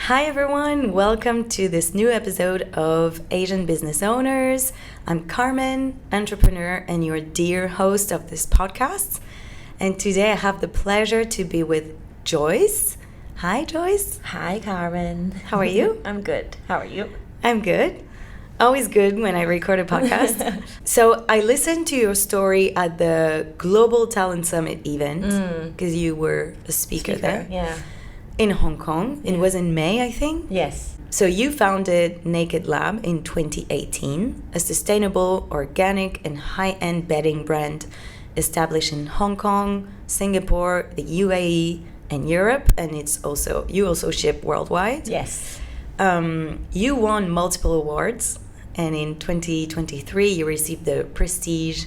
Hi everyone, welcome to this new episode of Asian Business Owners. I'm Carmen, entrepreneur and your dear host of this podcast. And today I have the pleasure to be with Joyce. Hi Joyce. Hi Carmen. How are you? I'm good. How are you? I'm good. Always good when I record a podcast. So I listened to your story at the Global Talent Summit event because you were a speaker there. Yeah. In Hong Kong. It was in May, I think. Yes. So you founded NakedLab in 2018, a sustainable, organic, and high-end bedding brand established in Hong Kong, Singapore, the UAE, and Europe. And you also ship worldwide. Yes. You won multiple awards, and in 2023 you received the prestige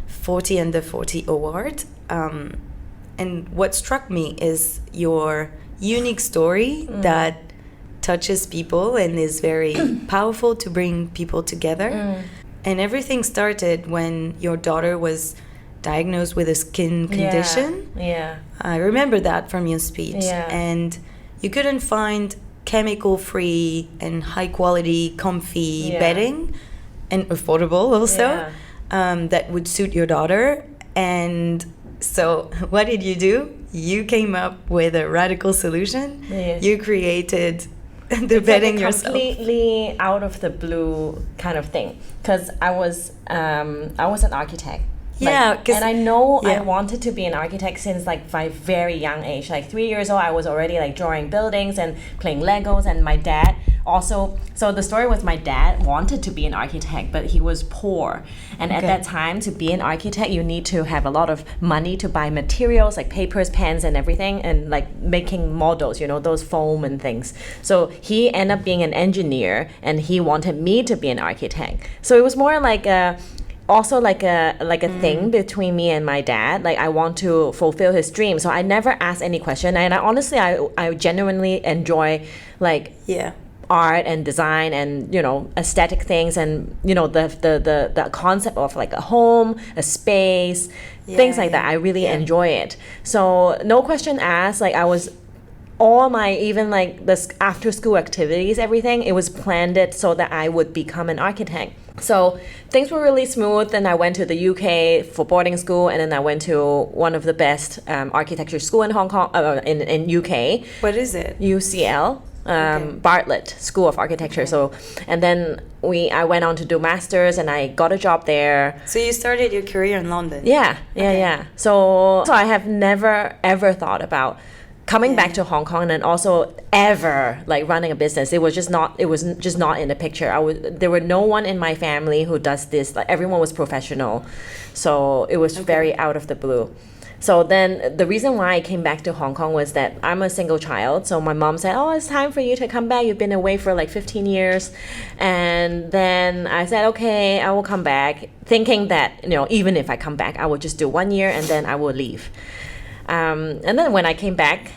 40 Under 40 award. And what struck me is your unique story that touches people and is very powerful to bring people together. And everything started when your daughter was diagnosed with a skin condition. Yeah. I remember that from your speech. Yeah. And you couldn't find chemical-free and high-quality, comfy bedding, and affordable also, that would suit your daughter. And so what did you do? You came up with a radical solution. Yes. You created the bedding yourself. Completely out of the blue kind of thing. Because I was an architect. And I know I wanted to be an architect since like my very young age. Like 3 years old, I was already like drawing buildings and playing Legos. And my dad also, so the story was my dad wanted to be an architect, but he was poor. And at that time, to be an architect, you need to have a lot of money to buy materials like papers, pens, and everything, and like making models, you know, those foam and things. So he ended up being an engineer, and he wanted me to be an architect. So it was more like a thing between me and my dad. Like I want to fulfill his dream. So I never asked any question. And I genuinely enjoy art and design and, you know, aesthetic things and, you know, the concept of like a home, a space, things like that. I really enjoy it. So no question asked. Like I was all my, even like this after school activities, everything, it was planned it so that I would become an architect. So things were really smooth. Then I went to the UK for boarding school, and then I went to one of the best architecture school in Hong Kong, in UK. What is it? UCL. Bartlett School of Architecture. So, and then I went on to do masters, and I got a job there. So you started your career in London? Yeah. So I have never ever thought about coming back to Hong Kong and also ever like running a business. It was just not in the picture. There were no one in my family who does this. Like everyone was professional. So it was very out of the blue. So then the reason why I came back to Hong Kong was that I'm a single child. So my mom said, oh, it's time for you to come back. You've been away for like 15 years. And then I said, okay, I will come back, thinking that, you know, even if I come back, I will just do 1 year and then I will leave. And then when I came back,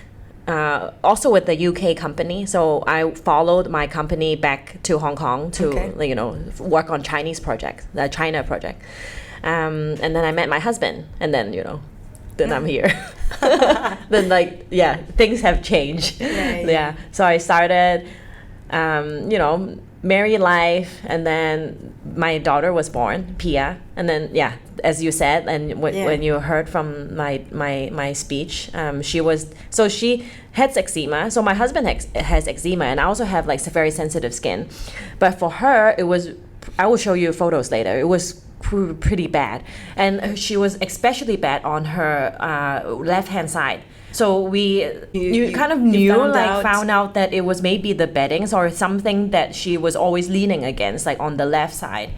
also with the UK company, so I followed my company back to Hong Kong to, you know, work on Chinese projects, the China project. And then I met my husband, and then, you know, then I'm here. Then things have changed. So I started, you know, married life, and then my daughter was born, Pia, and then as you said, and when you heard from my speech, she has eczema. So my husband has eczema, and I also have like very sensitive skin, but for her it was. I will show you photos later. It was pretty bad, and she was especially bad on her left hand side. So you kind of found out that it was maybe the beddings or something that she was always leaning against, like on the left side.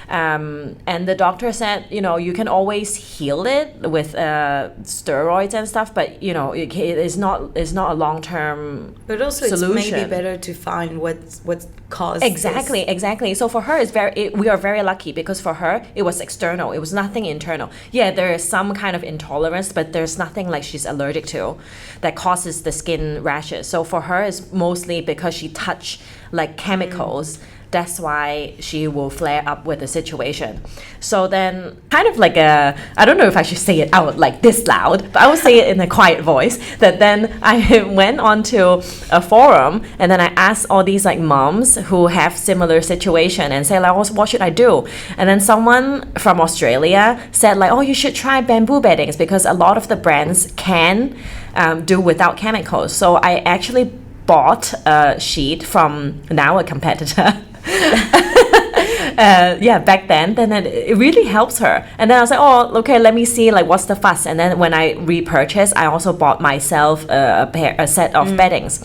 And the doctor said, you know, you can always heal it with steroids and stuff, but you know, it's not a long-term but also solution. It's maybe better to find what's caused exactly. So for her, we are very lucky, because for her it was external. It was nothing internal. Yeah, there is some kind of intolerance, but there's nothing like she's allergic to that causes the skin rashes. So for her, it's mostly because she touched like chemicals that's why she will flare up with the situation. So then kind of like I don't know if I should say it out like this loud, but I will say it in a quiet voice, that then I went onto a forum and then I asked all these like moms who have similar situation and say like, what should I do? And then someone from Australia said like, oh, you should try bamboo beddings because a lot of the brands can do without chemicals. So I actually bought a sheet from now a competitor. Back then it really helps her. And then I was like, oh, okay, let me see like what's the fuss. And then when I repurchased, I also bought myself a set of beddings.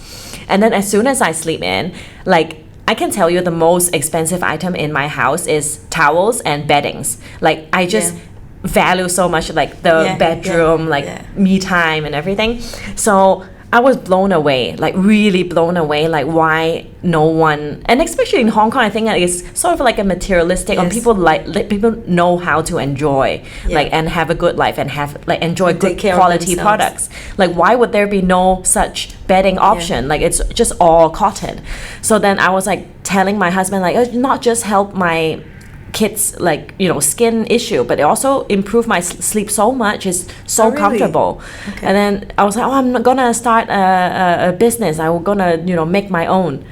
And then as soon as I sleep in, like I can tell you the most expensive item in my house is towels and beddings. Like I just value so much like the bedroom, me time and everything. So I was blown away, like really blown away, like why no one, and especially in Hong Kong, I think it's sort of like a materialistic, and people like people know how to enjoy, like and have a good life and have like enjoy good quality products. Like why would there be no such bedding option? Like it's just all cotton. So then I was like telling my husband like, not just help my kids like skin issue, but it also improved my sleep so much. It's so comfortable. And then I was like, oh, I'm not gonna start a business, I'm gonna make my own.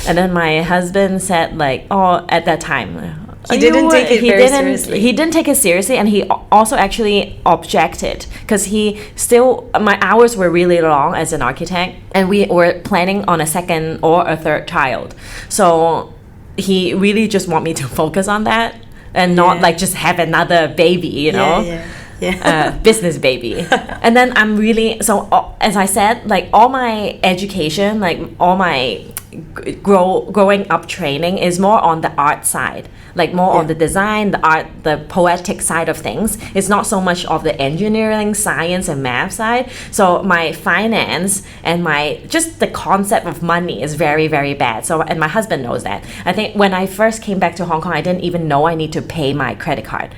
And then my husband said like, oh, at that time he didn't take it very seriously. He didn't take it seriously, and he also actually objected because he still, my hours were really long as an architect, and we were planning on a second or a third child. So he really just want me to focus on that and not like just have another baby, business baby. And then I'm really, so as I said, like all my education, like all my growing up training is more on the art side, like more on the design, the art, the poetic side of things. It's not so much of the engineering, science and math side. So my finance and my just the concept of money is very, very bad. So, and my husband knows that. I think when I first came back to Hong Kong, I didn't even know I need to pay my credit card.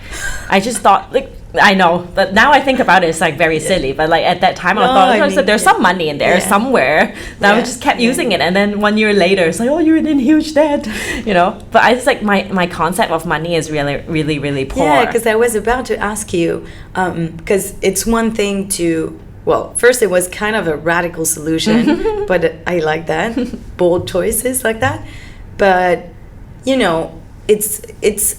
I just thought like, I know, but now I think about it, it's like very silly. But like at that time, I thought there's some money in there somewhere. That I just kept using it, and then 1 year later, it's like, oh, you're in huge debt, But I just like my concept of money is really, really, really poor. Yeah, because I was about to ask you, because it's one thing to. Well, first it was kind of a radical solution, but I like that, bold choices like that. But it's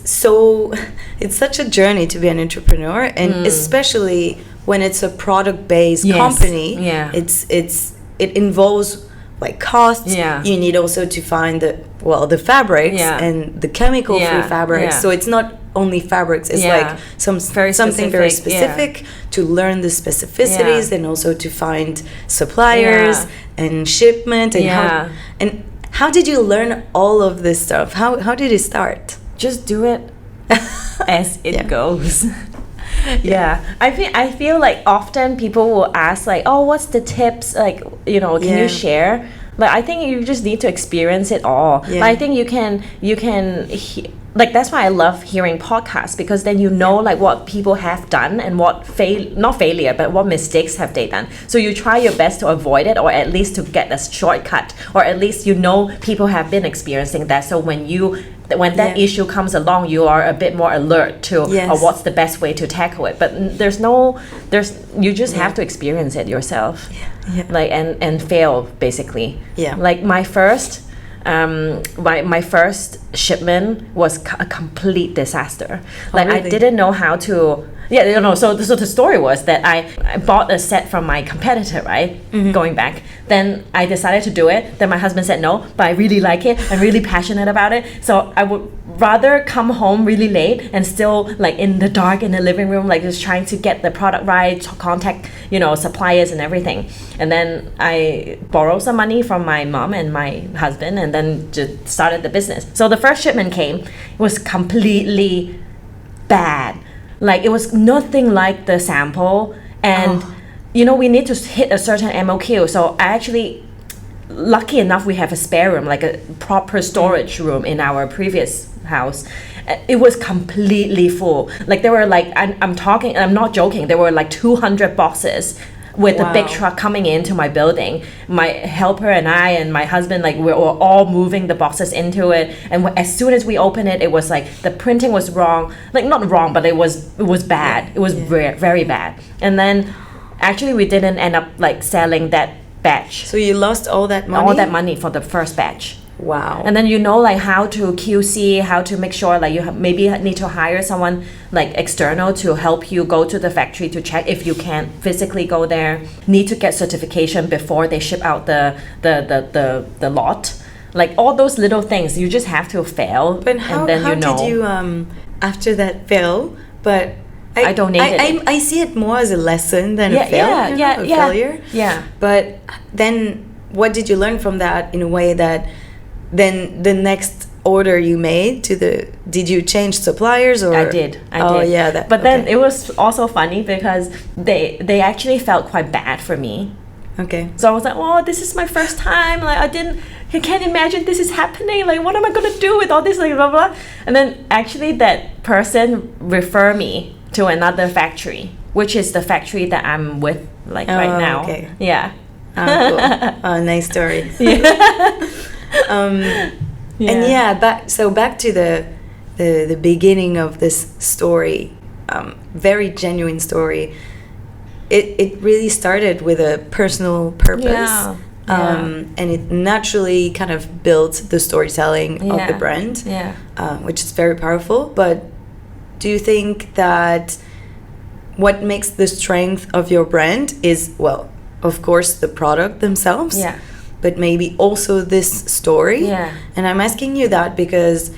such a journey to be an entrepreneur, and especially when it's a product-based company. It involves like costs. You need also to find the fabrics and the chemical-free fabrics. So it's not only fabrics, it's like something very specific to learn the specificities, and also to find suppliers and shipment and how did you learn all of this stuff? How did it start? Just do it as it goes. I feel like often people will ask like, oh, what's the tips? Like, can you share? Like, I think you just need to experience it all. Like, I think you can like that's why I love hearing podcasts, because then like what people have done and what not failure, but what mistakes have they done. So you try your best to avoid it, or at least to get a shortcut, or at least people have been experiencing that. So when that issue comes along, you are a bit more alert to what's the best way to tackle it. But you just have to experience it yourself, like and fail basically. Like my first. My first shipment was a complete disaster. Like really? I didn't know how to. So the story was that I bought a set from my competitor, right? Going back. Then I decided to do it. Then my husband said no, but I really like it. I'm really passionate about it. So I would rather come home really late and still like in the dark in the living room, like just trying to get the product right, to contact, suppliers and everything. And then I borrowed some money from my mom and my husband, and then just started the business. So the first shipment came, it was completely bad. Like it was nothing like the sample, and we need to hit a certain MOQ. So I actually, lucky enough, we have a spare room, like a proper storage room in our previous house. It was completely full. Like there were like, I'm not joking, there were like 200 boxes with a big Wow. truck coming into my building. My helper and I and my husband, like, we were all moving the boxes into it. And as soon as we opened it, it was like the printing was wrong. Like, not wrong, but it was bad. It was very bad. And then actually we didn't end up like selling that batch. So you lost all that money? All that money for the first batch. Wow. And then like how to QC, how to make sure like you maybe need to hire someone like external to help you go to the factory to check if you can't physically go there. Need to get certification before they ship out the lot. Like all those little things, you just have to fail. But how did you after that fail? But I donated it. I see it more as a lesson than a failure. Yeah. But then what did you learn from that in a way that then the next order you made did you change suppliers or? I did. Yeah. Then it was also funny because they actually felt quite bad for me. Okay. So I was like, oh, this is my first time. Like I can't imagine this is happening. Like, what am I gonna do with all this? Like, blah blah. And then actually that person referred me to another factory, which is the factory that I'm with right now. Okay. Yeah. Cool. Nice story. And back to the beginning of this story, very genuine story. It really started with a personal purpose, and it naturally kind of built the storytelling of the brand, which is very powerful. But do you think that what makes the strength of your brand is, well, of course, the product themselves, but maybe also this story? And I'm asking you that because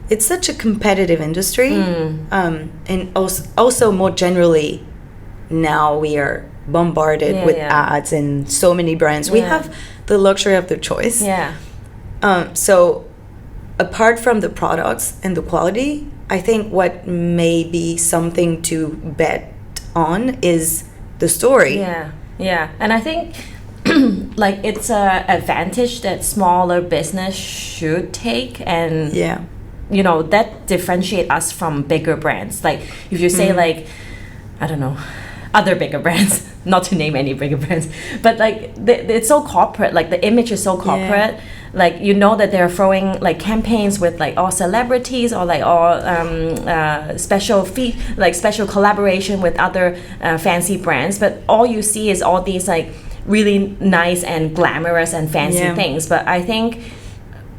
it's such a competitive industry, and also more generally, now we are bombarded with ads and so many brands. We have the luxury of the choice. So apart from the products and the quality, I think what may be something to bet on is the story. And I think like it's a advantage that smaller business should take, and you know, that differentiate us from bigger brands. Like if you say like, I don't know, other bigger brands, not to name any bigger brands, but like it's so corporate, like the image is so corporate. Like, you know that they're throwing like campaigns with like all celebrities or like all special collaboration with other fancy brands, but all you see is all these like really nice and glamorous and fancy things. But I think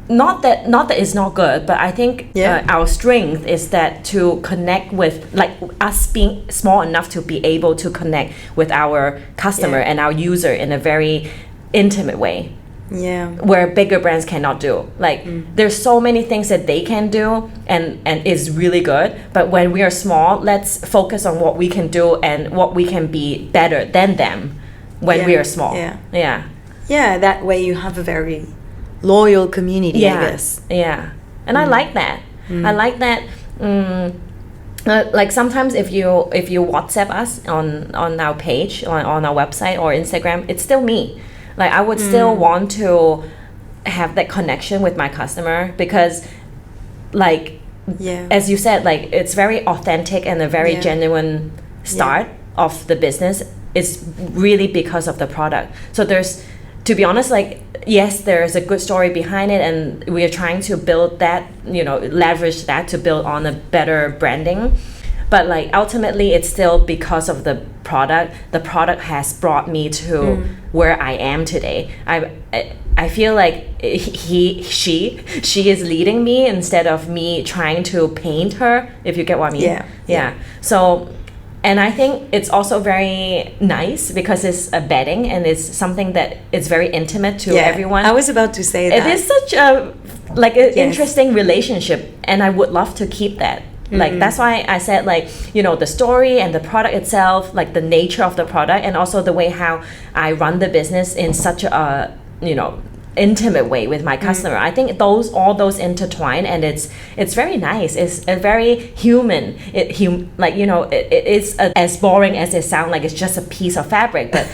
not that it's not good, but I think our strength is that to connect with, like, us being small enough to be able to connect with our customer and our user in a very intimate way. Where bigger brands cannot do. Like there's so many things that they can do and is really good, but when we are small, let's focus on what we can do and what we can be better than them when we are small. That way you have a very loyal community, I guess. And I like that. I like that. Like sometimes if you WhatsApp us on our page, on our website or Instagram, it's still me. Like I would still want to have that connection with my customer because, like, as you said, like it's very authentic and a very genuine start of the business. It's really because of the product. So there's, to be honest, like, yes, there's a good story behind it, and we are trying to build that, you know, leverage that to build on a better branding. But like ultimately, it's still because of the product. The product has brought me to where I am today. I feel like she is leading me instead of me trying to paint her, if you get what I mean. So, and I think it's also very nice because it's a bedding and it's something that is very intimate to everyone. I was about to say that. It is such a interesting relationship, and I would love to keep that. Like that's why I said, like, you know, the story and the product itself, like the nature of the product, and also the way how I run the business in such a, you know, intimate way with my customer. I think all those intertwine, and it's very nice. It's a very human. Like, you know, it is as boring as it sounds. Like it's just a piece of fabric, but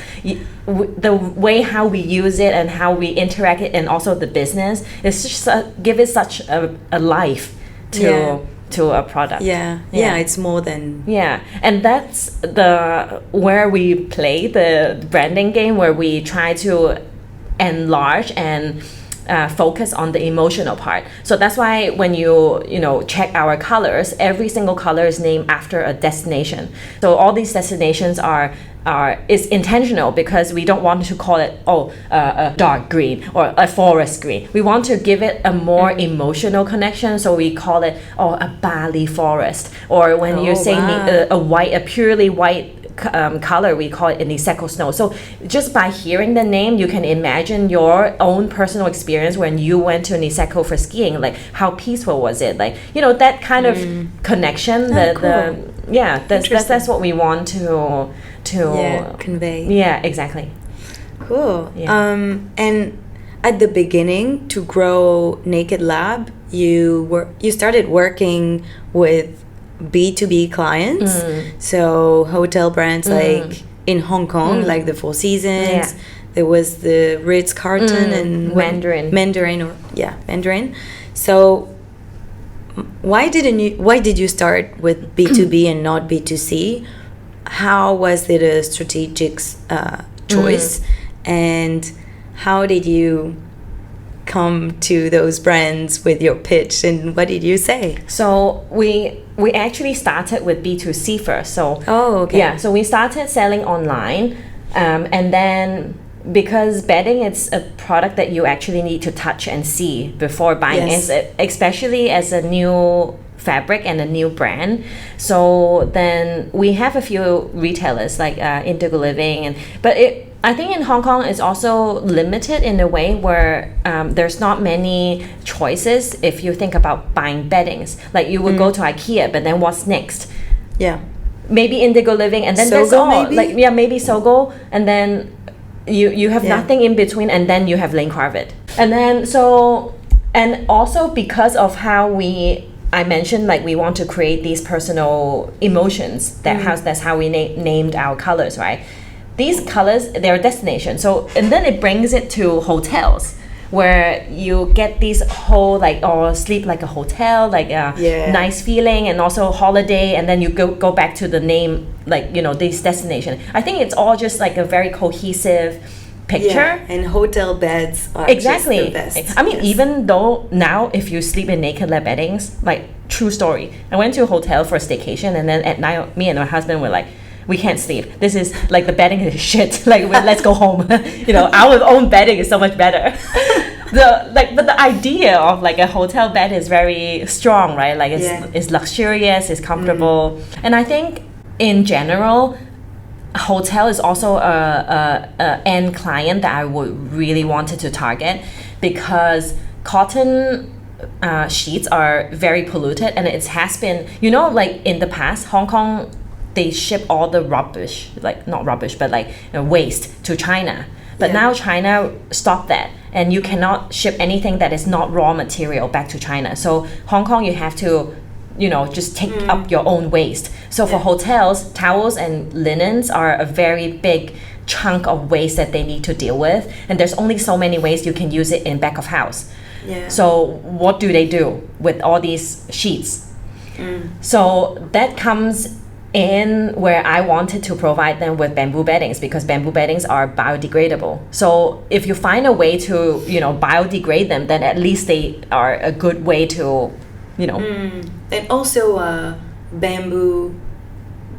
the way how we use it and how we interact it, and also the business, it's just give it such a life to to a product. Yeah, it's more than Yeah, and that's the where we play the branding game, where we try to enlarge and focus on the emotional part. So that's why when you know check our colors, every single color is named after a destination. So all these destinations is intentional, because we don't want to call it a dark green or a forest green. We want to give it a more emotional connection, so we call it a Bali forest. Or when you say a purely white color, we call it Niseko snow. So just by hearing the name, you can imagine your own personal experience when you went to Niseko for skiing. Like, how peaceful was it? Like, you know, that kind of connection. That's what we want to convey. Yeah, exactly. Cool. Yeah. And at the beginning, to grow NakedLab, you started working with B2B clients, so hotel brands like in Hong Kong, like the Four Seasons. There was the Ritz-Carlton and Mandarin. So why did you start with B2B and not B2C? How was it a strategic choice, and how did you come to those brands with your pitch, and what did you say? So we actually started with B2C first. So so we started selling online, and then because bedding, it's a product that you actually need to touch and see before buying, especially as a new fabric and a new brand. So then we have a few retailers like Indigo Living, but I think in Hong Kong it's also limited in a way where there's not many choices if you think about buying beddings. Like you would go to IKEA, but then what's next? Yeah, maybe Indigo Living, and then there's all maybe Sogo, and then you have nothing in between, and then you have Lane Cravit. And then and also because of how I mentioned, like, we want to create these personal emotions. That's how we named our colors, right? These colors, they're destination. So, and then it brings it to hotels, where you get these whole sleep like a hotel, like a nice feeling, and also holiday, and then you go back to the name, like, you know, this destination. I think it's all just like a very cohesive picture. And hotel beds are exactly just the best. I mean, even though now if you sleep in NakedLab beddings, like, true story, I went to a hotel for a staycation, and then at night me and my husband were like, we can't sleep, this is like, the bedding is shit, like, let's go home. You know, our own bedding is so much better. But the idea of like a hotel bed is very strong, right? Like, it's luxurious, it's comfortable. And I think in general, hotel is also a end client that I would really wanted to target, because cotton sheets are very polluted, and it has been, you know, like in the past, Hong Kong, they ship all the rubbish, like not rubbish, but like, you know, waste to China. But now China stopped that, and you cannot ship anything that is not raw material back to China. So Hong Kong, you have to, you know, just take up your own waste. So for hotels, towels and linens are a very big chunk of waste that they need to deal with, and there's only so many ways you can use it in back of house. So what do they do with all these sheets? So that comes in where I wanted to provide them with bamboo beddings, because bamboo beddings are biodegradable. So if you find a way to, you know, biodegrade them, then at least they are a good way to, you know. And also bamboo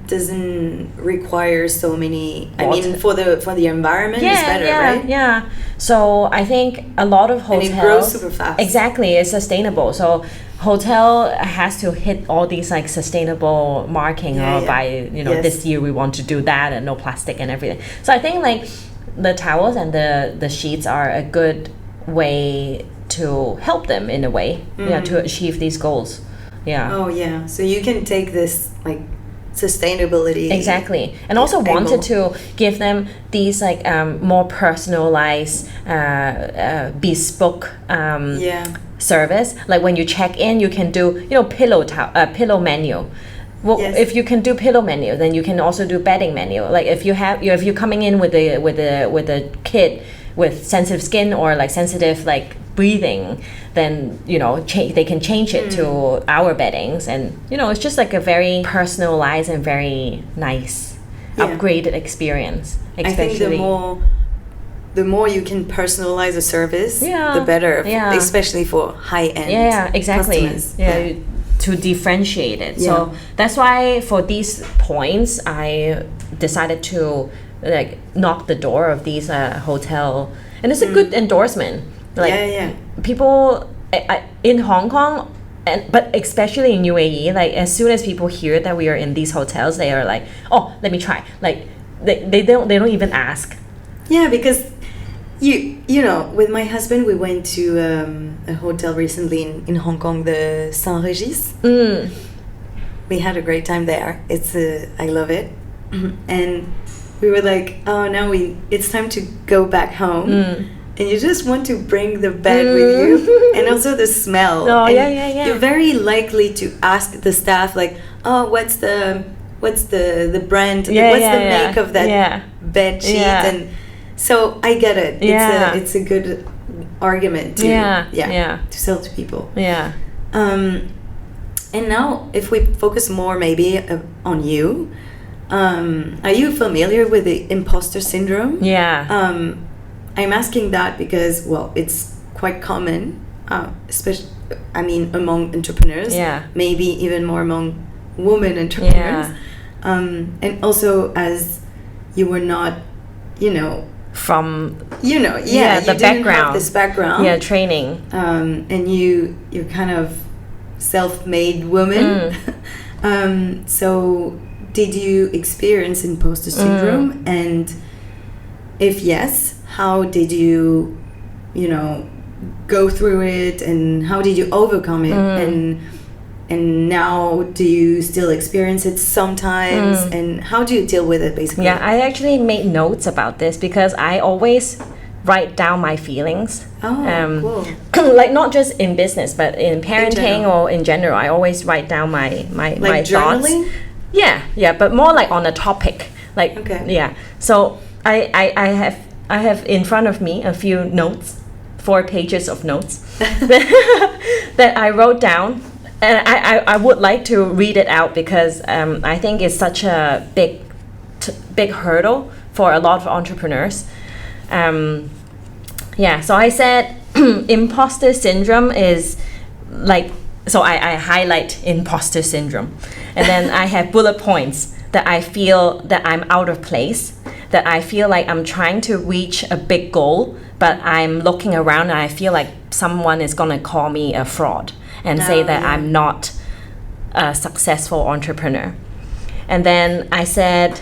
doesn't require so many water. I mean, for the environment, it's better, right? Yeah. So I think a lot of hotels, and it grows super fast. Exactly, it's sustainable. So hotel has to hit all these like sustainable marking, by, you know, this year we want to do that, and no plastic and everything. So I think like the towels and the sheets are a good way to help them in a way, to achieve these goals. So you can take this like sustainability and also wanted to give them these like more personalized bespoke service. Like when you check in, you can do, you know, pillow menu. Well, if you can do pillow menu, then you can also do bedding menu. Like if you're coming in with a kid with sensitive skin, or like sensitive like breathing, then they can change it to our beddings, and it's just like a very personalized and very nice upgraded experience. I think the more you can personalize a service, the better, especially for high-end customers. To differentiate it. So that's why for these points, I decided to like knock the door of these hotel, and it's a good endorsement. Like people in Hong Kong, but especially in UAE, like as soon as people hear that we are in these hotels, they are like, oh, let me try. Like they don't even ask. Yeah, because you know, with my husband, we went to a hotel recently in Hong Kong, the Saint-Regis. We had a great time there. It's I love it. And we were like, oh, now it's time to go back home. And you just want to bring the bed with you, and also the smell. Oh, and you're very likely to ask the staff, like, oh, what's the brand? What's the make of that bed sheet? And so I get it. It's a good argument to sell to people. And now, if we focus more maybe on you, are you familiar with the imposter syndrome? I'm asking that because, well, it's quite common, especially, among entrepreneurs. Maybe even more among women entrepreneurs. And also, as you were not, from you the didn't have this background, training, and you're kind of self-made woman. So did you experience imposter syndrome, and if yes, how did you go through it, and how did you overcome it, and now do you still experience it sometimes, and how do you deal with it, basically? I actually made notes about this because I always write down my feelings. Cool. Like not just in business, but in parenting or in general, I always write down my like thoughts. Journaling? But more like on a topic. So I have in front of me a few notes, 4 pages of notes that I wrote down. And I would like to read it out because I think it's such a big hurdle for a lot of entrepreneurs. So I said imposter syndrome is like, so I highlight imposter syndrome, and then I have bullet points that I feel that I'm out of place, that I feel like I'm trying to reach a big goal, but I'm looking around and I feel like someone is gonna call me a fraud and say that I'm not a successful entrepreneur. And then I said,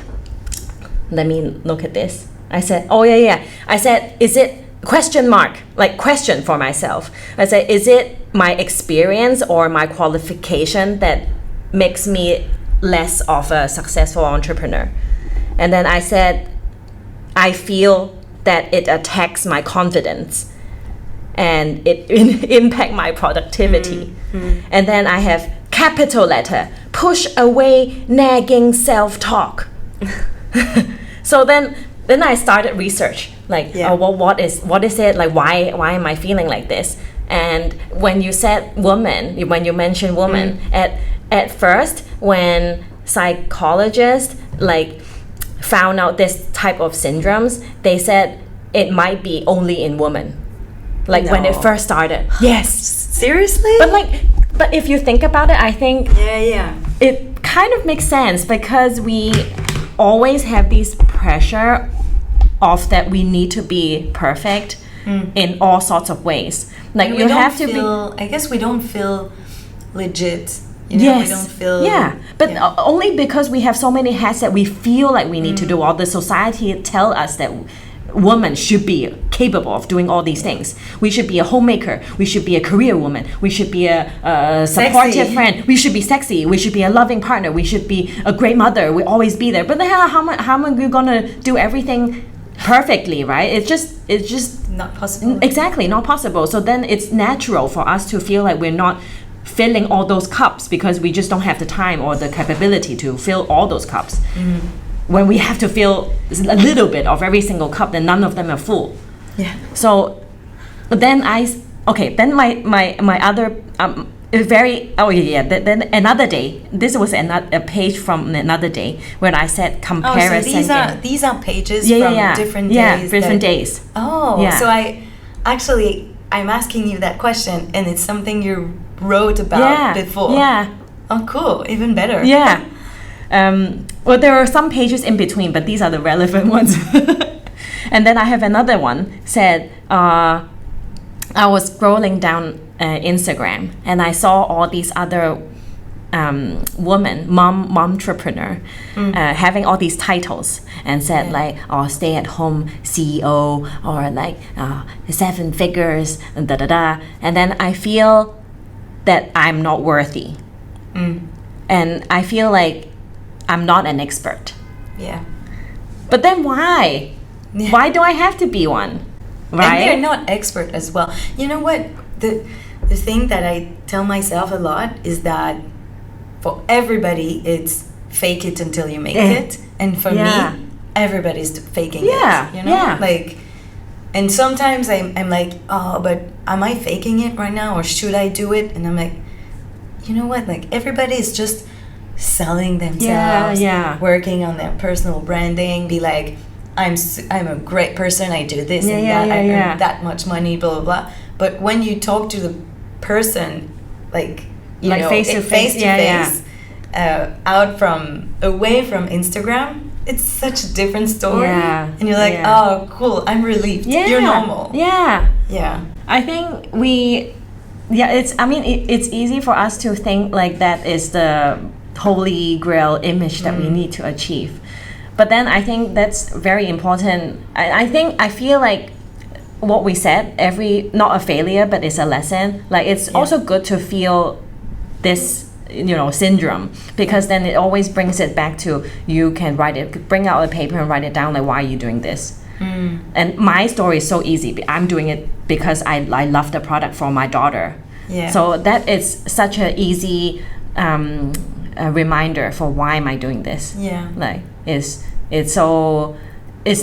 let me look at this. I said, I said, is it question for myself. I said, is it my experience or my qualification that makes me less of a successful entrepreneur? And then I said, I feel that it attacks my confidence and it impact my productivity. And then I have capital letter, push away nagging self-talk. So then I started research, what is it, like why am I feeling like this? And when you said woman, when you mentioned woman, at first when psychologists found out this type of syndromes, they said it might be only in women. When it first started. Yes. Seriously? But if you think about it, I think it kind of makes sense because we always have this pressure of that we need to be perfect in all sorts of ways. You have to I guess we don't feel legit. Yes. We don't feel... But only because we have so many hats that we feel like we need to do all the society tell us that women should be capable of doing all these things. We should be a homemaker. We should be a career woman. We should be a supportive friend. We should be sexy. We should be a loving partner. We should be a great mother. We always be there. But the hell, how am I gonna do everything perfectly, right? It's just not possible. Exactly, not possible. So then it's natural for us to feel like we're not filling all those cups because we just don't have the time or the capability to fill all those cups. When we have to fill a little bit of every single cup, then none of them are full. So then I okay, then my other then another day, this was a page from another day when I said comparison. So these are pages from different days. Different days. So I'm asking you that question, and it's something you wrote about before. Oh, cool. Even better. Well, there are some pages in between, but these are the relevant ones. And then I have another one said, I was scrolling down Instagram and I saw all these other women, mom entrepreneur, having all these titles and said like, stay at home CEO or like 7 figures and and then I feel that I'm not worthy, and I feel like I'm not an expert. But then why? Why do I have to be one? Right? And they're not expert as well. You know what? The thing that I tell myself a lot is that for everybody, it's fake it until you make it. And for me, everybody's faking it. You know? Like, and sometimes I'm like, but am I faking it right now? Or should I do it? And I'm like, you know what? Like, everybody is just selling themselves, working on their personal branding, be like, I'm a great person, I do this and that, I earn that much money, blah, blah, blah. But when you talk to the person, like, you know, face to face, away from Instagram, it's such a different story. And you're like, oh, cool, I'm relieved. You're normal. I think it's easy for us to think like that is the holy grail image that we need to achieve. But then I think that's very important. I feel like what we said, not a failure, but it's a lesson. Like, it's also good to feel this, syndrome, because then it always brings it back to, you can bring out a paper and write it down, like, why are you doing this? And my story is so easy. I'm doing it because I love the product for my daughter. So that is such an easy a reminder for why am I doing this. Like, it's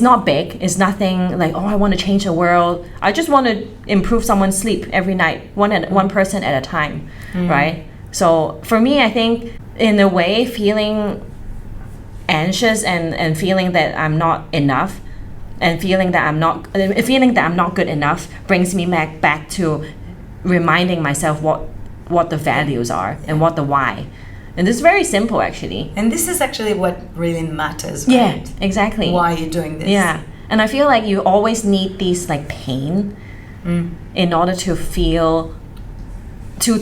not big, it's nothing like, I want to change the world, I just want to improve someone's sleep every night, one person at a time, right? So for me, I think in a way, feeling anxious and feeling that I'm not enough and feeling that I'm not good enough brings me back to reminding myself what the values are and what the why. And it's very simple, actually. And this is actually what really matters, right? Yeah, exactly. Why you're doing this. And I feel like you always need these like pain in order to feel, to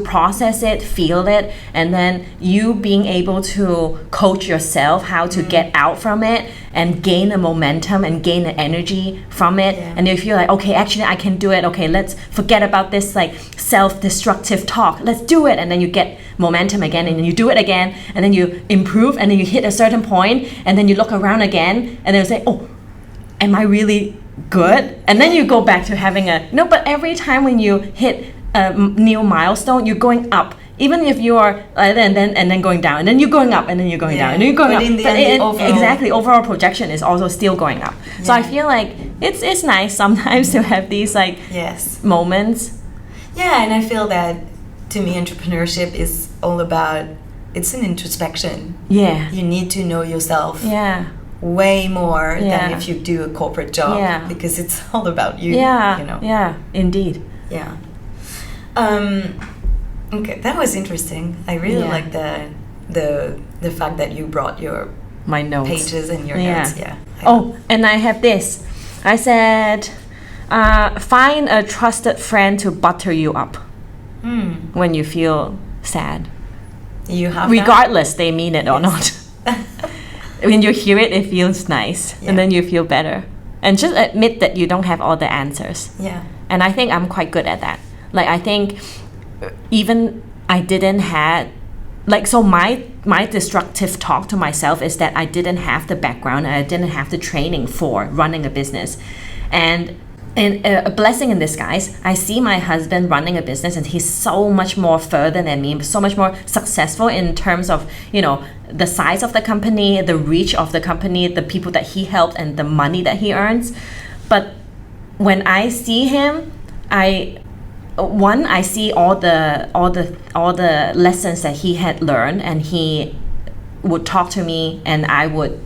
process it, feel it, and then you being able to coach yourself how to get out from it and gain a momentum and gain the energy from it. And you feel like, okay, actually I can do it. Okay, let's forget about this like self-destructive talk. Let's do it. And then you get momentum again, and then you do it again, and then you improve, and then you hit a certain point, and then you look around again, and then you say, oh, am I really good? And then you go back to having but every time when you hit a new milestone, you're going up. Even if you are and then going down, and then you're going up, and then you're going down, and then you're going up. Overall projection is also still going up. So I feel like it's nice sometimes to have these like moments. And I feel that, to me, entrepreneurship is all about, it's an introspection. You need to know yourself way more than if you do a corporate job, because it's all about you. Indeed. Okay, that was interesting. I really like the fact that you brought my notes, pages and your notes. And I have this. I said, find a trusted friend to butter you up when you feel sad. You have regardless they mean it or not. When you hear it, it feels nice, and then you feel better. And just admit that you don't have all the answers. And I think I'm quite good at that. Like, I think even I didn't have, like, so my destructive talk to myself is that I didn't have the background and I didn't have the training for running a business. And a blessing in disguise, I see my husband running a business, and he's so much more further than me, so much more successful in terms of, the size of the company, the reach of the company, the people that he helped, and the money that he earns. But when I see him, I see all the lessons that he had learned, and he would talk to me, and I would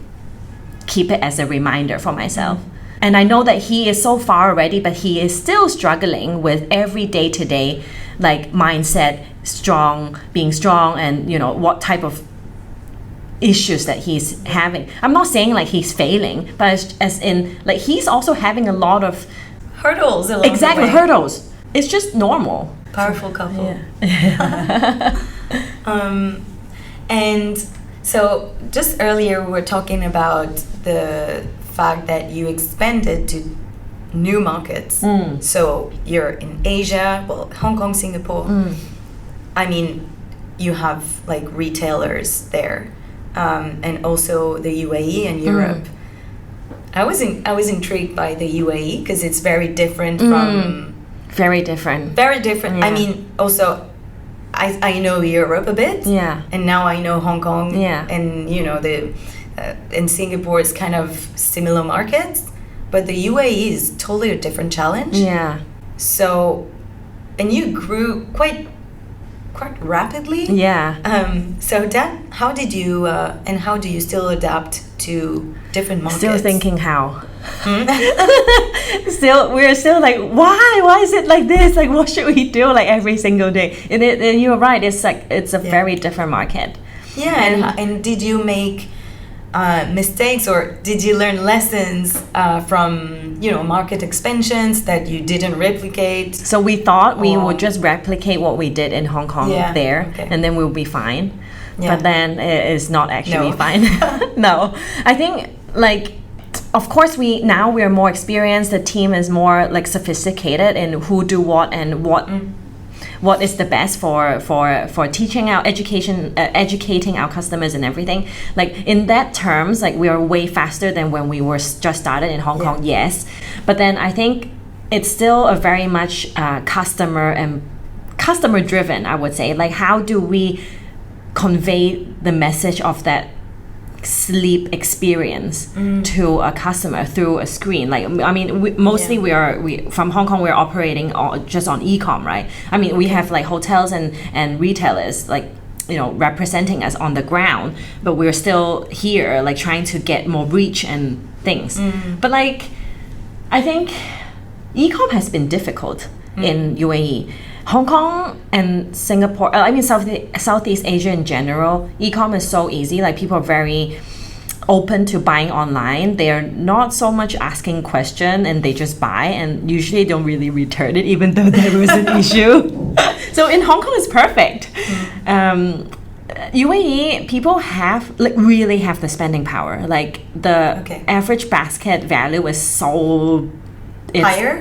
keep it as a reminder for myself. And I know that he is so far already, but he is still struggling with every day-to-day like mindset, being strong, and what type of issues that he's having. I'm not saying like he's failing, but as in like he's also having a lot of hurdles along exactly the way. hurdles. It's just normal. Powerful couple. Yeah. And so just earlier we were talking about the fact that you expanded to new markets. So you're in Asia, Hong Kong, Singapore. I mean, you have like retailers there, and also the UAE and Europe. I was intrigued by the UAE because it's very different from. Very different. Yeah. I mean, also, I know Europe a bit. Yeah. And now I know Hong Kong. Yeah. And in Singapore is kind of similar markets, but the UAE is totally a different challenge. Yeah. So, and you grew quite rapidly. Yeah. So how did you and how do you still adapt to different markets? Still thinking how. We're still like, why is it like this? Like, what should we do like every single day? And you're right. It's like it's a very different market. Yeah. And did you make mistakes, or did you learn lessons from market expansions that you didn't replicate? So we thought we would just replicate what we did in Hong Kong and then we'll be fine. Yeah. But then it's not actually fine. No, I think like, of course we're more experienced. The team is more like sophisticated in who do what and what is the best for teaching our educating our customers and everything. Like in that terms, like we are way faster than when we were just started in Hong Kong. Yes, but then I think it's still a very much customer driven, I would say. Like how do we convey the message of that sleep experience to a customer through a screen? Like, I mean, we from Hong Kong, we're operating just on e-com, right? I mean, we have like hotels and retailers like representing us on the ground, but we're still here like trying to get more reach and things. But like I think e-com has been difficult in UAE. Hong Kong and Singapore, I mean Southeast Asia in general, e-com is so easy. Like people are very open to buying online. They're not so much asking questions, and they just buy, and usually don't really return it even though there was an issue. So in Hong Kong it's perfect. UAE, people really have the spending power. Like the average basket value is higher?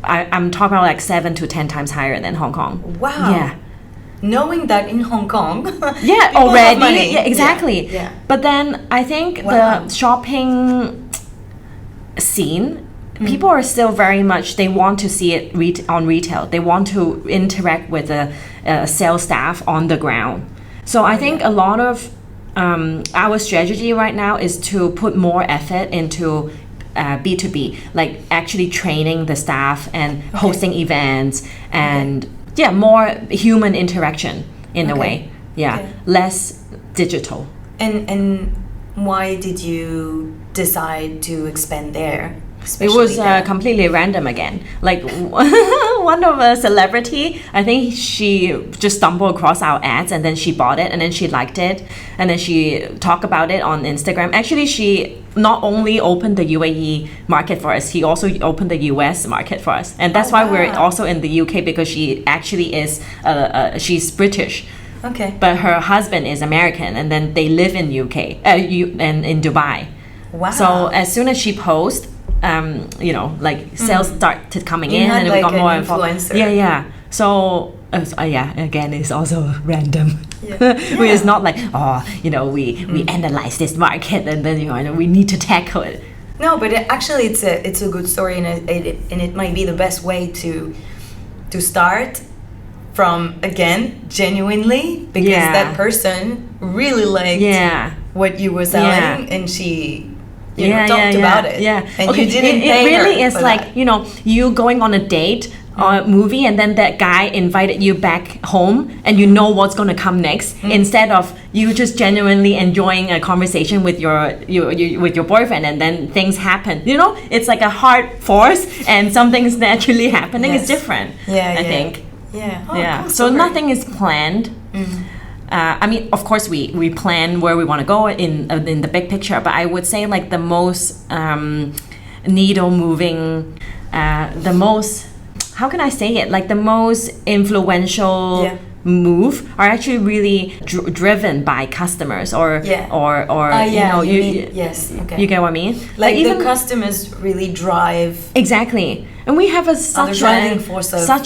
I'm talking about like 7 to 10 times higher than Hong Kong. Wow. Yeah. Knowing that in Hong Kong, already. Yeah, exactly. Yeah. But then I think the shopping scene, people are still very much, they want to see it on retail. They want to interact with the sales staff on the ground. So I think a lot of our strategy right now is to put more effort into B2B, like actually training the staff and hosting events and more human interaction in a way. Less digital. And why did you decide to expand there? It was completely random again. Like one of a celebrity, I think she just stumbled across our ads and then she bought it and then she liked it and then she talked about it on Instagram. Actually, she not only opened the UAE market for us, he also opened the US market for us. And that's why we're also in the UK, because she actually is, she's British. Okay. But her husband is American, and then they live in UK, and in Dubai. Wow. So as soon as she posts, sales started coming in, and like we got more influencer. Yeah. So again, it's also random. Yeah. It's not like we analyze this market and then we need to tackle it. No, but actually it's a good story, and it might be the best way to start from, again, genuinely, because that person really liked what you were selling, and she talked about it. Yeah. And you didn't it pay really her is for like that. you going on a date movie, and then that guy invited you back home and you know what's going to come next, instead of you just genuinely enjoying a conversation with your boyfriend, and then things happen. It's like a hard force and something's naturally happening. Yes. It's different. I think. Yeah. Cool So story. nothing is planned. I mean, of course, we plan where we want to go in the big picture, but I would say like the most needle moving, the most, how can I say it? Like the most influential move are actually really driven by customers or yes, okay. You get what I mean? Like even the customers really drive. Exactly. And we have such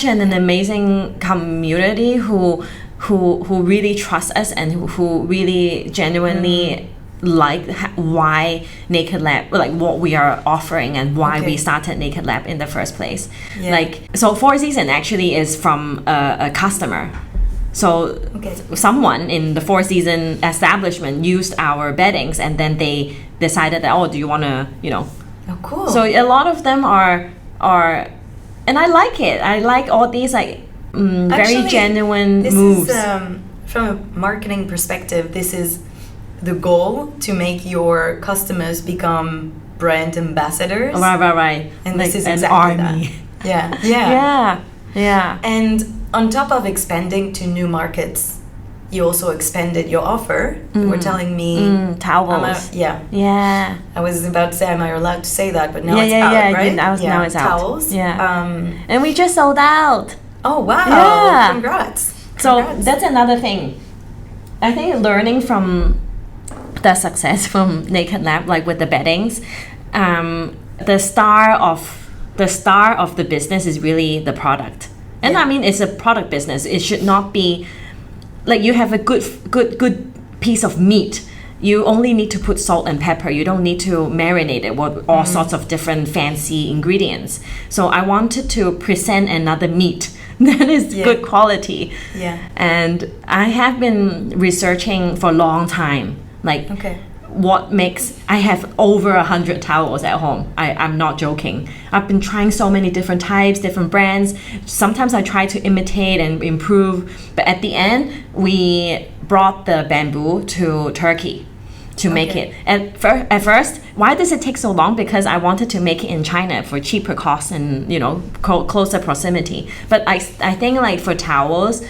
an amazing community who really trust us and who really genuinely like why NakedLab, like what we are offering and why we started NakedLab in the first place. Like, so Four Seasons actually is from a customer. So someone in the Four Seasons establishment used our beddings, and then they decided that, do you want to, Oh, cool. So a lot of them are, and I like it. I like all these like very genuine moves. This is, from a marketing perspective, this is the goal, to make your customers become brand ambassadors. Right. And like this is an exactly army. that. Yeah. And on top of expanding to new markets, you also expanded your offer. You were telling me towels. Yeah. I was about to say, am I allowed to say that? But now it's out, right? Now it's out. Towels. Yeah. And we just sold out. Oh wow! Yeah. Congrats. So that's another thing. I think learning from the success from NakedLab, like with the beddings, the star of the business is really the product. And I mean, it's a product business. It should not be like you have a good piece of meat. You only need to put salt and pepper. You don't need to marinate it with all sorts of different fancy ingredients. So I wanted to present another meat that is good quality. Yeah. And I have been researching for a long time. Like what makes, I have over 100 towels at home. I'm not joking. I've been trying so many different types, different brands. Sometimes I try to imitate and improve, but at the end we brought the bamboo to Turkey to make it. At first, why does it take so long? Because I wanted to make it in China for cheaper costs and closer proximity. But I think like for towels,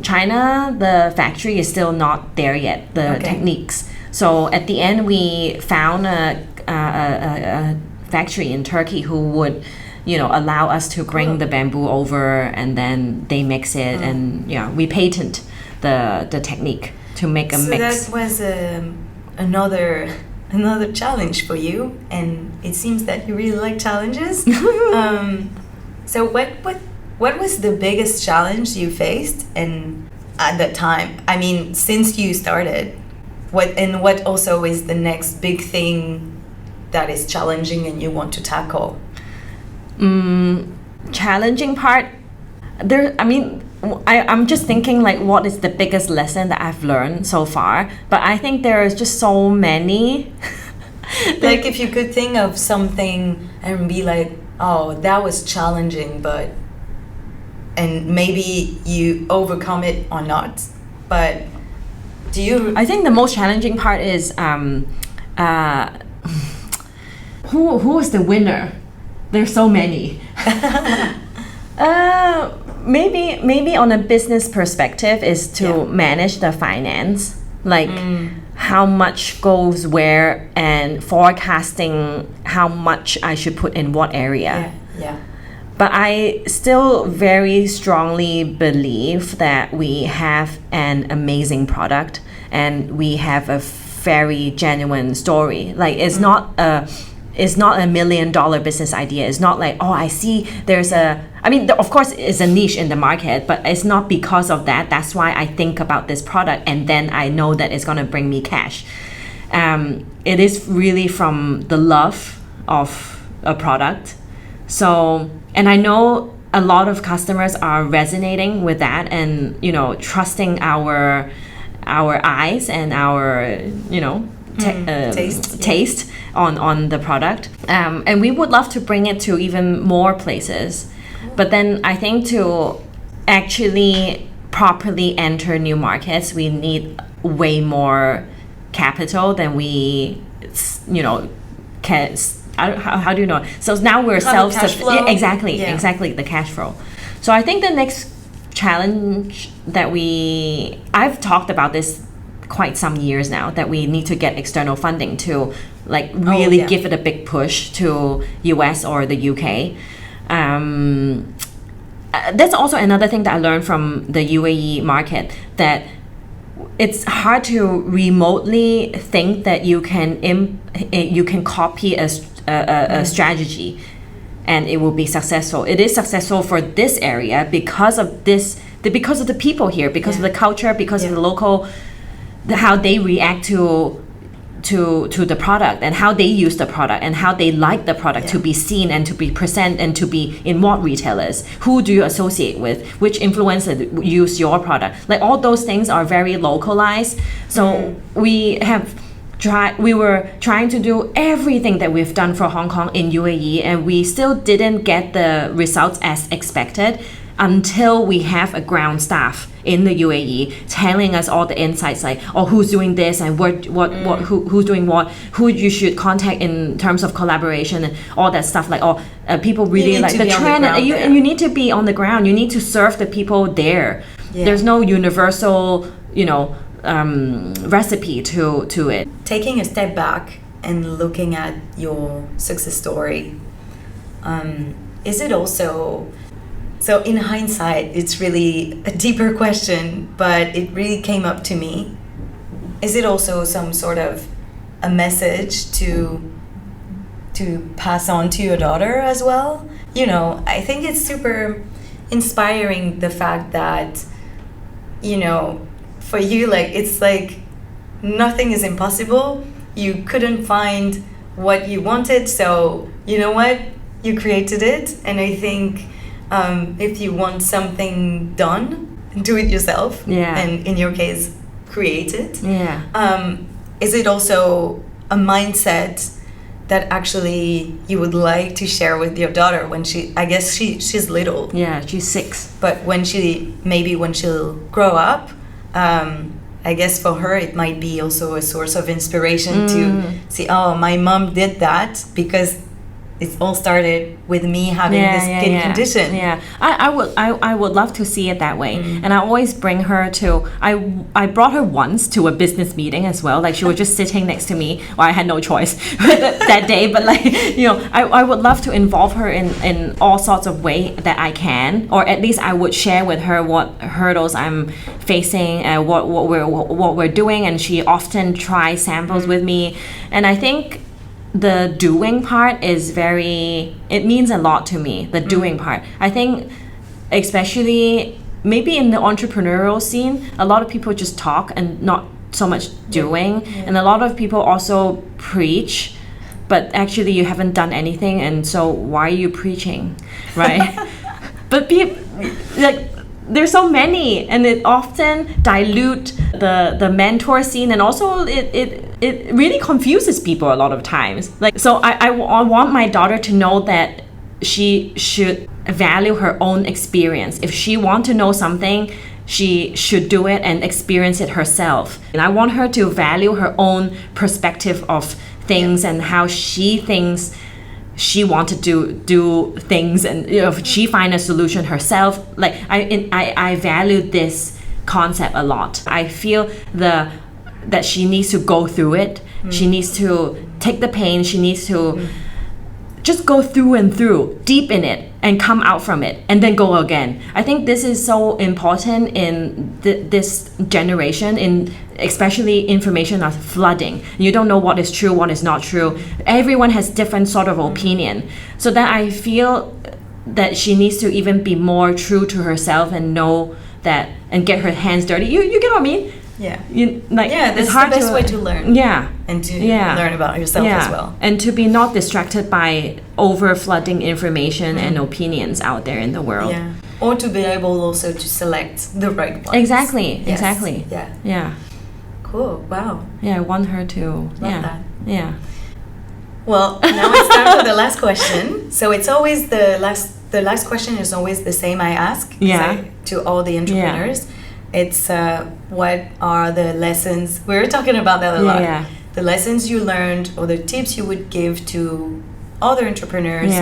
China, the factory is still not there yet, the techniques. So at the end, we found a factory in Turkey who would, allow us to bring the bamboo over, and then they mix it, and we patent the technique to make a mix. So that was another challenge for you, and it seems that you really like challenges. So what was the biggest challenge you faced, and at that time? I mean, since you started, what also is the next big thing that is challenging and you want to tackle? Challenging part, I'm just thinking like what is the biggest lesson that I've learned so far, but I think there is just so many. Like if you could think of something and be like, oh, that was challenging, and maybe you overcome it or not, but do you? I think the most challenging part is who is the winner? There's so many. Maybe on a business perspective is to manage the finance, like how much goes where, and forecasting how much I should put in what area. But I still very strongly believe that we have an amazing product and we have a very genuine story. Like it's not a $1 million business idea. It's not like, I see there's of course it's a niche in the market, but it's not because of that. That's why I think about this product and then I know that it's going to bring me cash. It is really from the love of a product. So, and I know a lot of customers are resonating with that and, trusting our eyes and our, taste on the product. And we would love to bring it to even more places. But then I think to actually properly enter new markets, we need way more capital than we, can. How do you know? So now we're self-sufficient. Exactly, the cash flow. So I think the next challenge that I've talked about this quite some years now, that we need to get external funding to really give it a big push to US or the UK. That's also another thing that I learned from the UAE market, that it's hard to remotely think that you can copy a strategy and it will be successful. It is successful for this area because of the people here, because of the culture, because of the local, how they react to the product and how they use the product and how they like the product to be seen and to be present and to be in what retailers. Who do you associate with? Which influencer use your product? All those things are very localized. So we were trying to do everything that we've done for Hong Kong in UAE, and we still didn't get the results as expected until we have a ground staff in the UAE telling us all the insights, who's doing this and who's doing what, who you should contact in terms of collaboration and all that stuff. People really like the trend, and you need to be on the ground. You need to serve the people there. There's no universal, recipe to it. Taking a step back and looking at your success story, is it also, so in hindsight, it's really a deeper question, but it really came up to me. Is it also some sort of a message to pass on to your daughter as well? I think it's super inspiring, the fact that, for you, it's nothing is impossible. You couldn't find what you wanted, so you know what? You created it. And I think if you want something done, do it yourself. And in your case, create it. Is it also a mindset that actually you would like to share with your daughter when she's little? She's 6. But when she'll grow up, I guess for her it might be also a source of inspiration to see, my mom did that because it all started with me having this skin condition. I would love to see it that way. And I always bring her to, I brought her once to a business meeting as well. She was just sitting next to me. Well, I had no choice that day, but I would love to involve her in all sorts of way that I can, or at least I would share with her what hurdles I'm facing and what we're doing, and she often tries samples with me. And I think the doing part is it means a lot to me, the doing part. I think especially maybe in the entrepreneurial scene, a lot of people just talk and not so much doing. And a lot of people also preach, but actually you haven't done anything, and so why are you preaching, right? But there's so many, and it often dilute the mentor scene, and also it really confuses people a lot of times. So I want my daughter to know that she should value her own experience. If she wants to know something, she should do it and experience it herself. And I want her to value her own perspective of things and how she thinks she wanted to do things, and if she find a solution herself. I value this concept a lot. I feel that she needs to go through it. She needs to take the pain. She needs to just go through and through, deep in it, and come out from it, and then go again. I think this is so important in this generation, especially information are flooding. You don't know what is true, what is not true. Everyone has different sort of opinion. So that I feel that she needs to even be more true to herself and know that, and get her hands dirty. You get what I mean? That's the best way to learn. And to learn about yourself as well. And to be not distracted by over flooding information and opinions out there in the world. Or to be able also to select the right ones. Exactly. Cool. Wow. I want her to love that. Well, now it's time for the last question. So it's always the last the last question is always the same I ask to all the entrepreneurs. It's what are the lessons, we were talking about that a lot, the lessons you learned or the tips you would give to other entrepreneurs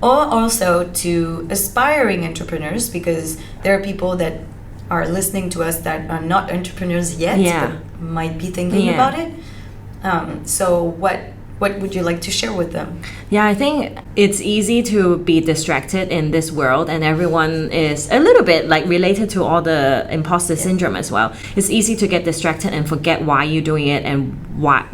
or also to aspiring entrepreneurs, because there are people that are listening to us that are not entrepreneurs yet but might be thinking about it. So what would you like to share with them? Yeah, I think it's easy to be distracted in this world, and everyone is a little bit like related to all the imposter syndrome as well. It's easy to get distracted and forget why you're doing it and what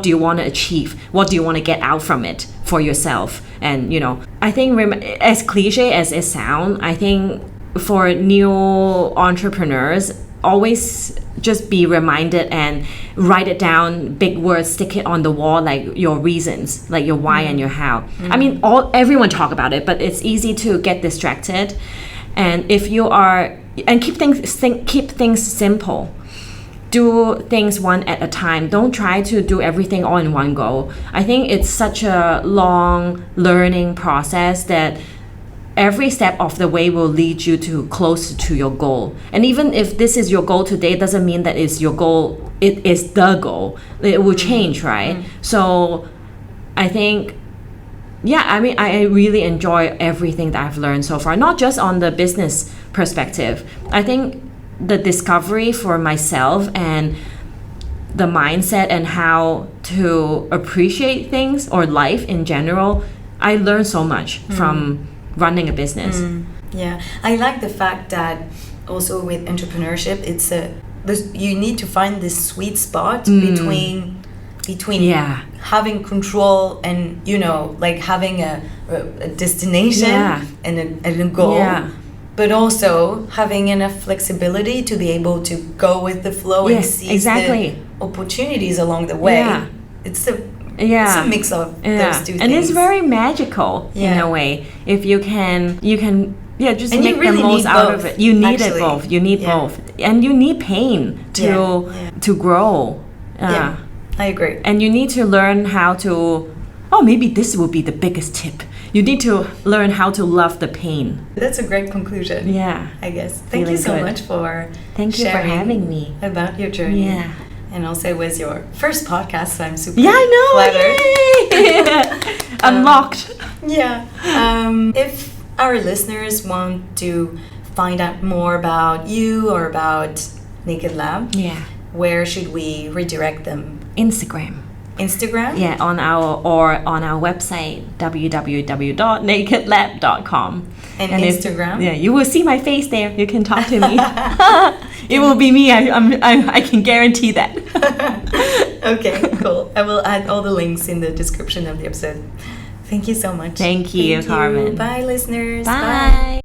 do you want to achieve? What do you want to get out from it for yourself? And you know, I think as cliche as it sounds, I think for new entrepreneurs, always just be reminded and write it down, big words, stick it on the wall, like your reasons, like your why and your how. I mean, everyone talk about it, but it's easy to get distracted. And if you are, and keep things simple. Do things one at a time. Don't try to do everything all in one go. I think it's such a long learning process that every step of the way will lead you to closer to your goal. And even if this is your goal today, it doesn't mean that it's your goal, it is the goal. It will change, right? So I think, I mean, I really enjoy everything that I've learned so far, not just on the business perspective. I think the discovery for myself and the mindset and how to appreciate things or life in general, I learned so much from running a business. Yeah, I like the fact that also with entrepreneurship, it's you need to find this sweet spot between having control and, you know, like having a destination and a goal, but also having enough flexibility to be able to go with the flow and seize the opportunities along the way. It's a mix of those two things. And it's very magical in a way. If you can just and make really the most out of it. You need actually. it both. You need both. And you need pain to grow. I agree. And you need to learn how to, maybe this will be the biggest tip. You need to learn how to love the pain. That's a great conclusion. Yeah. I guess. Thank you so much for sharing having me about your journey. Yeah. And also it was your first podcast, so I'm super flattered. Unlocked. If our listeners want to find out more about you or about NakedLab, where should we redirect them? Instagram? Yeah, on our website www.nakedlab.com. And Instagram? You will see my face there. You can talk to me. It will be me. I can guarantee that. Okay, cool. I will add all the links in the description of the episode. Thank you so much. Thank you, Carmen. Bye, listeners. Bye.